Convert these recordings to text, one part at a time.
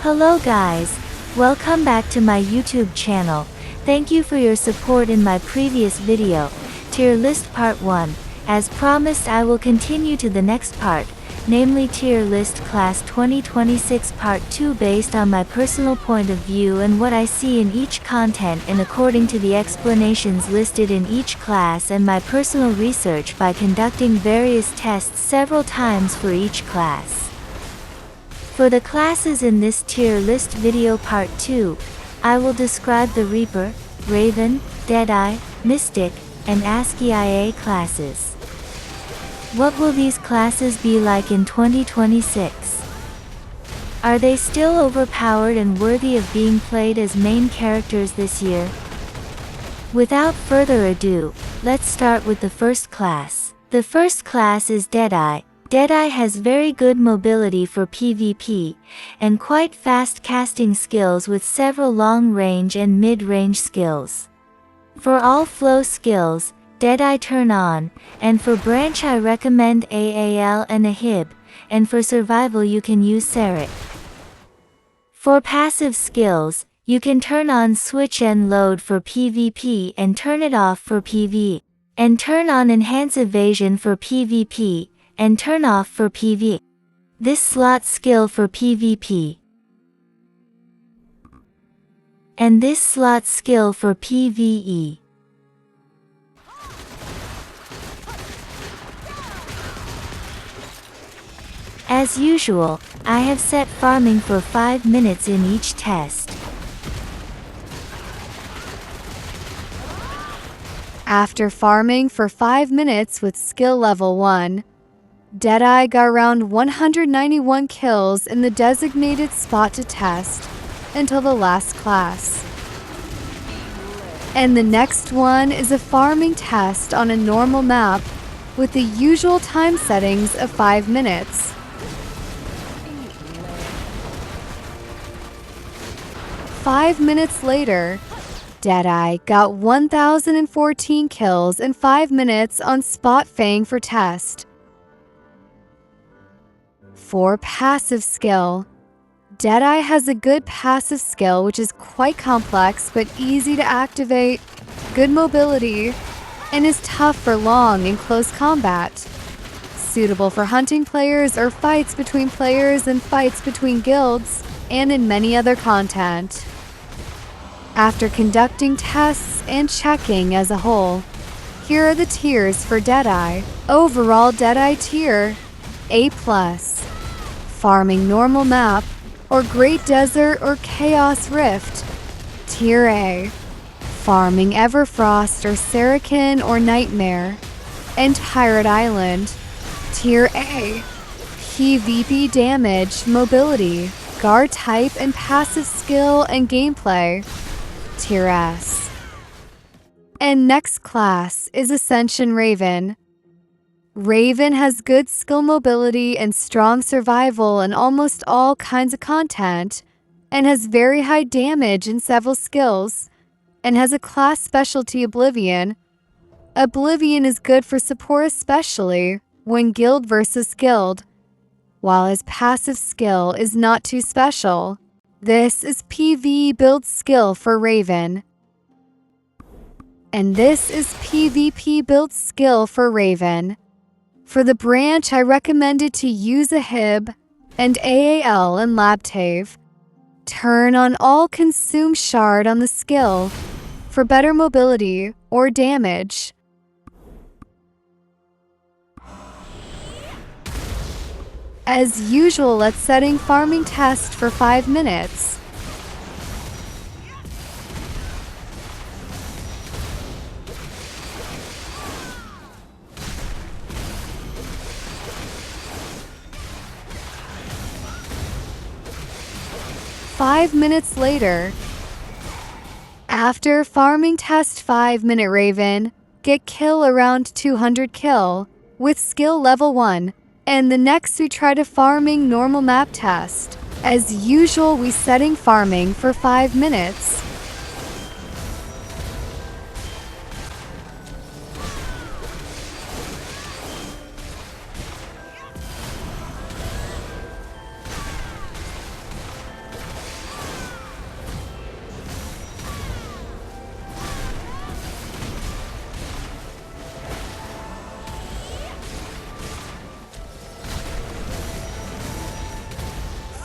Hello guys, welcome back to my YouTube channel. Thank you for your support in my previous video, tier list part 1. As promised, I will continue to the next part, namely tier list class 2026 part 2, based on my personal point of view and what I see in each content, and according to the explanations listed in each class and my personal research by conducting various tests several times for each class. For the classes in this tier list video part 2, I will describe the Reaper, Raven, Deadeye, Mystic, and ASCII Eyee classes. What will these classes be like in 2026? Are they still overpowered and worthy of being played as main characters this year? Without further ado, let's start with the first class. The first class is Deadeye. Deadeye has very good mobility for PvP, and quite fast casting skills with several long-range and mid-range skills. For all flow skills, Deadeye turn on, and for branch I recommend AAL and Ahib, and for survival you can use Serta. For passive skills, you can turn on switch and load for PvP and turn it off for PvE, and turn on enhance evasion for PvP, and turn off for PvE. This slot skill for PvP. And this slot skill for PvE. As usual, I have set farming for 5 minutes in each test. After farming for 5 minutes with skill level 1, Deadeye got around 191 kills in the designated spot to test until the last class. And the next one is a farming test on a normal map with the usual time settings of 5 minutes. Five minutes later, Deadeye got 1,014 kills in 5 minutes on Spot Fang for test. For passive skill, Deadeye has a good passive skill which is quite complex but easy to activate, good mobility, and is tough for long and close combat. Suitable for hunting players or fights between players and fights between guilds, and in many other content. After conducting tests and checking as a whole, here are the tiers for Deadeye. Overall Deadeye tier, A+. Farming normal map, or Great Desert or Chaos Rift, tier A. Farming Everfrost or Sarracan or Nightmare, and Pirate Island, tier A. PvP damage, mobility, guard type, and passive skill and gameplay, tier S. And next class is Ascension Raven. Raven has good skill mobility and strong survival in almost all kinds of content, and has very high damage in several skills, and has a class specialty Oblivion. Oblivion is good for support, especially when guild versus guild, while his passive skill is not too special. This is PvE build skill for Raven. And this is PvP build skill for Raven. For the branch, I recommended to use Ahib and AAL and Labtave. Turn on all consume shard on the skill for better mobility or damage. As usual, let's setting farming test for 5 minutes. Five minutes later, after farming test 5-minute Raven, get kill around 200 kill with skill level 1, and the next we try to farming normal map test. As usual, we setting farming for 5 minutes.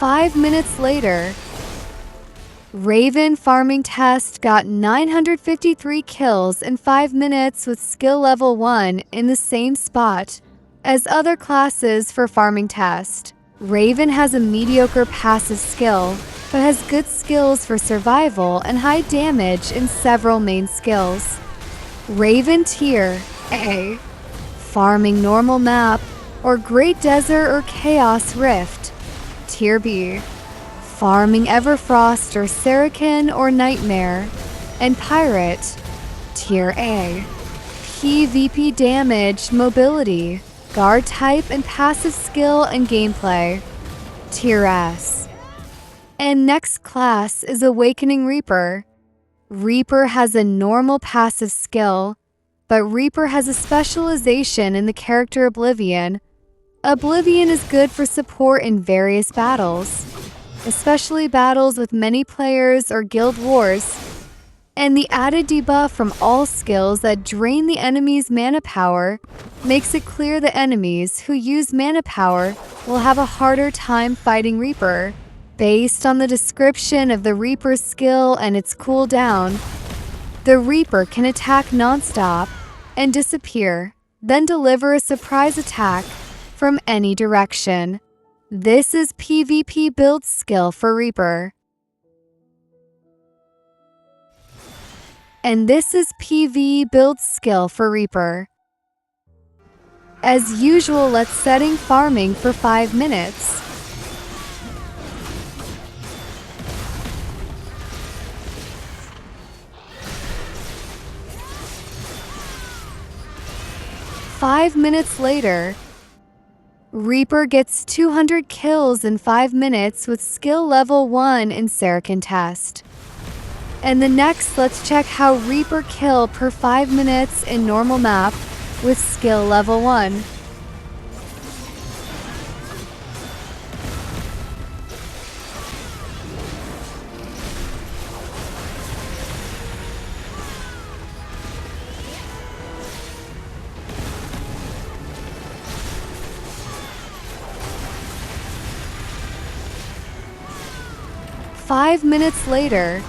5 minutes later, Raven farming test got 953 kills in 5 minutes with skill level 1 in the same spot as other classes for farming test. Raven has a mediocre passive skill, but has good skills for survival and high damage in several main skills. Raven tier A, farming normal map or Great Desert or Chaos Rift. Tier B, farming Everfrost or Sarracan or Nightmare. And Pirate. Tier A, PvP damage, mobility, guard type and passive skill and gameplay. Tier S. And next class is Awakening Reaper. Reaper has a normal passive skill, but Reaper has a specialization in the character Oblivion. Oblivion is good for support in various battles, especially battles with many players or guild wars. And the added debuff from all skills that drain the enemy's mana power makes it clear the enemies who use mana power will have a harder time fighting Reaper. Based on the description of the Reaper's skill and its cooldown, the Reaper can attack non-stop and disappear, then deliver a surprise attack from any direction. This is PvP build skill for Reaper. And this is PvE build skill for Reaper. As usual, let's setting farming for 5 minutes. Five minutes later, Reaper gets 200 kills in 5 minutes with skill level 1 in Sarracan test. And the next, let's check how Reaper kill per 5 minutes in normal map with skill level 1. Five minutes later,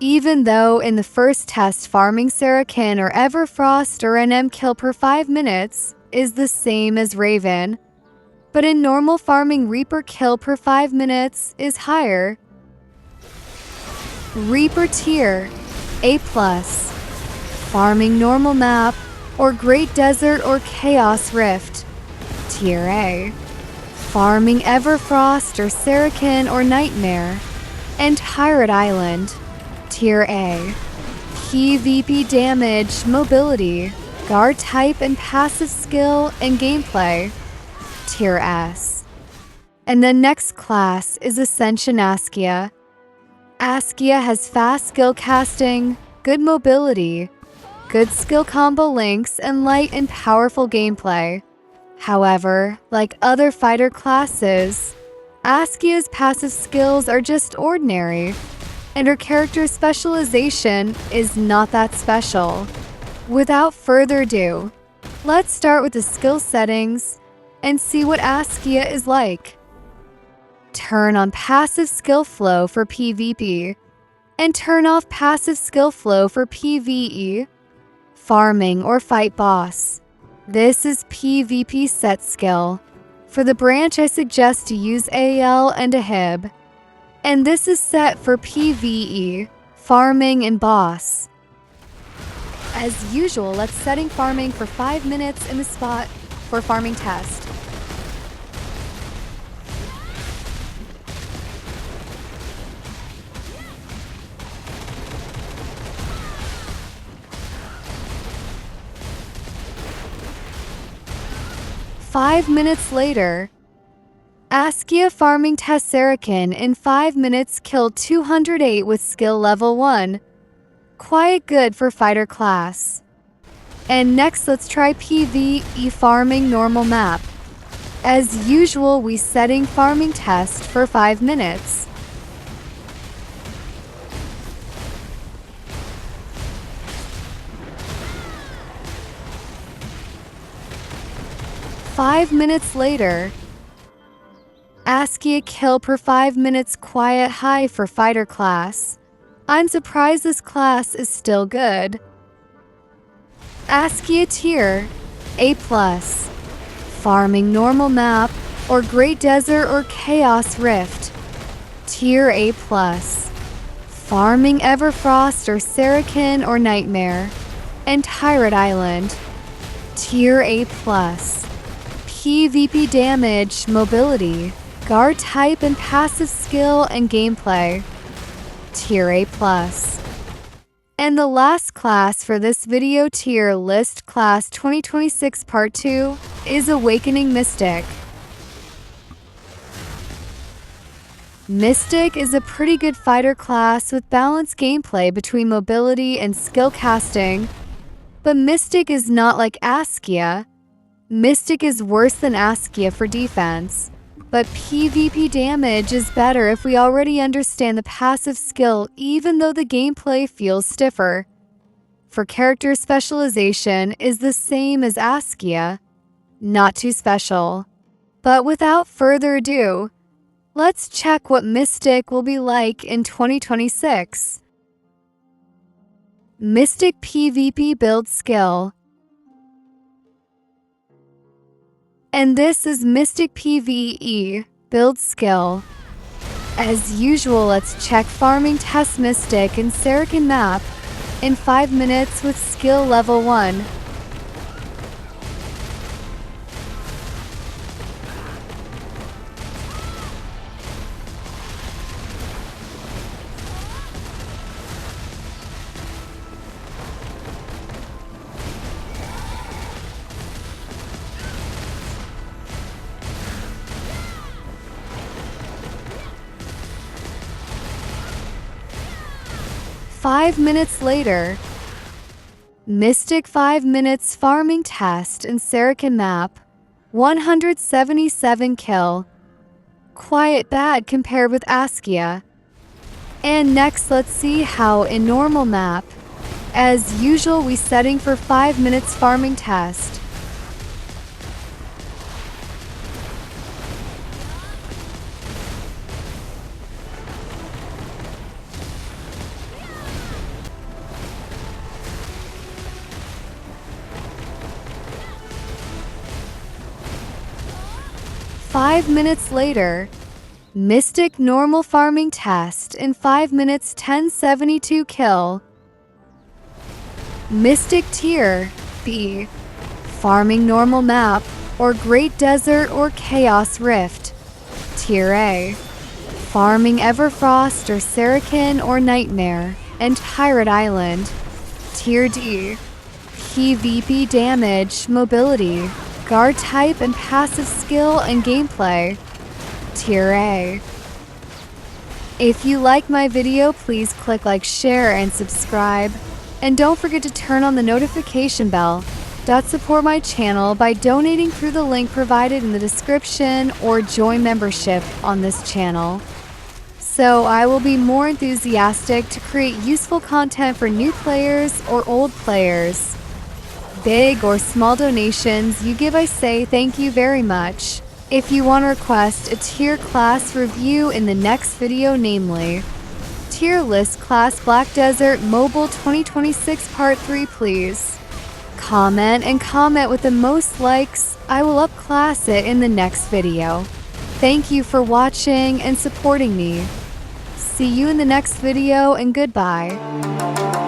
even though in the first test farming Sarracan or Everfrost or NM kill per 5 minutes is the same as Raven, but in normal farming Reaper kill per 5 minutes is higher. Reaper tier A+, farming normal map or Great Desert or Chaos Rift. Tier A, farming Everfrost or Sarracan or Nightmare. And Pirate Island. Tier A, PvP damage, mobility, guard type and passive skill and gameplay. Tier S. And the next class is Ascension Askia. Askia has fast skill casting, good mobility, good skill combo links, and light and powerful gameplay. However, like other fighter classes, Askia's passive skills are just ordinary, and her character's specialization is not that special. Without further ado, let's start with the skill settings and see what Askia is like. Turn on passive skill flow for PvP, and turn off passive skill flow for PvE, farming or fight boss. This is PvP set skill. For the branch, I suggest to use AL and a HIB. And this is set for PvE, farming and boss. As usual, let's setting farming for 5 minutes in the spot for farming test. Five minutes later, Askia farming test Sarracan in 5 minutes killed 208 with skill level 1. Quite good for fighter class. And next, let's try PvE farming normal map. As usual, we setting farming test for 5 minutes. Five minutes later, ASCII kill per 5 minutes quiet high for fighter class. I'm surprised this class is still good. ASCII tier A+. Farming normal map or Great Desert or Chaos Rift. Tier A+. Farming Everfrost or Sarracan or Nightmare. And Tyrant Island. Tier A+. PvP damage, mobility, guard type and passive skill and gameplay. Tier A+. And the last class for this video tier list, class 2026 part 2, is Awakening Mystic. Mystic is a pretty good fighter class with balanced gameplay between mobility and skill casting, but Mystic is not like ASCII. Mystic is worse than ASCII for defense, but PvP damage is better if we already understand the passive skill even though the gameplay feels stiffer. For character specialization is the same as ASCII, not too special. But without further ado, let's check what Mystic will be like in 2026. Mystic PvP build skill. And this is Mystic PvE build skill. As usual, let's check farming test Mystic and Sarracan map in 5 minutes with skill level 1. Five minutes later, Mystic 5 minutes farming test and Sarracan map, 177 kill. Quite bad compared with ASCII. And next let's see how in normal map. As usual, we setting for 5 minutes farming test. Five minutes later, Mystic normal farming test in 5 minutes 1072 kill. Mystic tier B, farming normal map or Great Desert or Chaos Rift. Tier A, farming Everfrost or Sarracan or Nightmare and Tyrant Island. Tier D, PvP damage, mobility, guard type and passive skill and gameplay. Tier A. If you like my video, please click like, share, and subscribe. And don't forget to turn on the notification bell. Support my channel by donating through the link provided in the description or join membership on this channel. So I will be more enthusiastic to create useful content for new players or old players. Big or small donations you give, I say thank you very much. If you want to request a tier class review in the next video, namely tier list class Black Desert Mobile 2026 part 3, please comment with the most likes. I will upclass it in the next video. Thank you for watching and supporting me. See you in the next video and goodbye.